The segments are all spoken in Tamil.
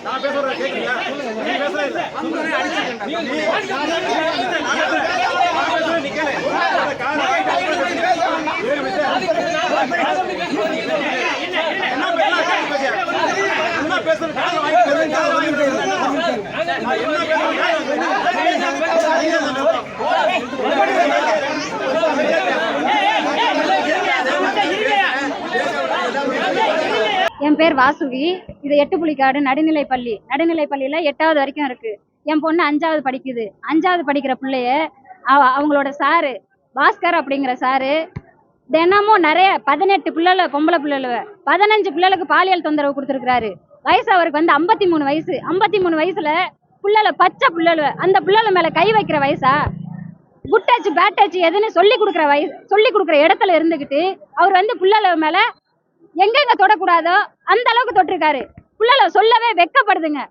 நான் பேசுறேன் கேக்குறீங்களா? நீ பேசுறீங்க என் பேர் வாசுகி. இது எட்டுப்புலிக்காடு நடுநிலைப்பள்ளி. நடுநிலைப்பள்ளியில 8வது வரைக்கும் இருக்கு. என் பொண்ணு 5வது படிக்குது. 5வது படிக்கிற பிள்ளைய அவங்களோட சாரு பாஸ்கர் அப்படிங்கிற சாரு தினமும் நிறைய 18 பிள்ளைல பொம்பளை பிள்ளைல 15 பிள்ளைகளுக்கு பாலியல் தொந்தரவு கொடுத்துருக்காரு. வயசு அவருக்கு வந்து 53 வயசு. 53 வயசுல பிள்ளைல பச்சை பிள்ளைல அந்த பிள்ளைல மேல கை வைக்கிற வயசா? குட் டச் பேட் டச் எதுன்னு சொல்லி கொடுக்குற இடத்துல இருந்துகிட்டு அவர் வந்து பிள்ளைல மேல எங்கெங்க தொடக்கூடாதோ அந்த அளவுக்கு தொட்டிருக்காரு. பிள்ளைல சொல்லவே வெக்கப்படுதுங்க,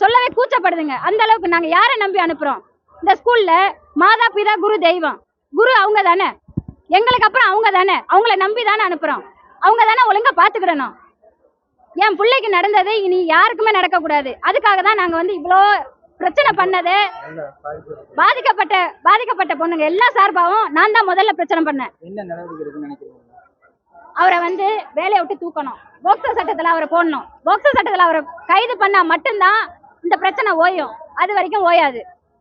சொல்லவே கூச்சப்படுதுங்க. அந்த அளவுக்கு நாங்க யாரை நம்பி அனுப்புறோம்? இந்த ஸ்கூல்ல மாதா பிதா குரு தெய்வம். குரு அவங்க தானே, எங்களுக்கு அப்புறம் அவங்க தானே. அவங்கள நம்பி தானே அனுப்புறோம். அவங்க தானே ஒழுங்கா பாத்துக்கிடணும். என் பிள்ளைக்கு நடந்தது இனி யாருக்குமே நடக்க கூடாது. அதுக்காக தான் நாங்க வந்து இவ்வளோ பிரச்சனை பண்ணது. பாதிக்கப்பட்ட பொண்ணுங்க எல்லா சார்பாவும் நான் தான் முதல்ல பிரச்சனை பண்ணேன். அவரை வந்து வேலையை விட்டு தூக்கணும். போக்சோ சட்டத்துல அவரை போடணும். போக்சோ சட்டத்துல அவரை கைது பண்ணா மட்டும்தான் இந்த பிரச்சனை ஓயும். அது வரைக்கும் ஓயாது.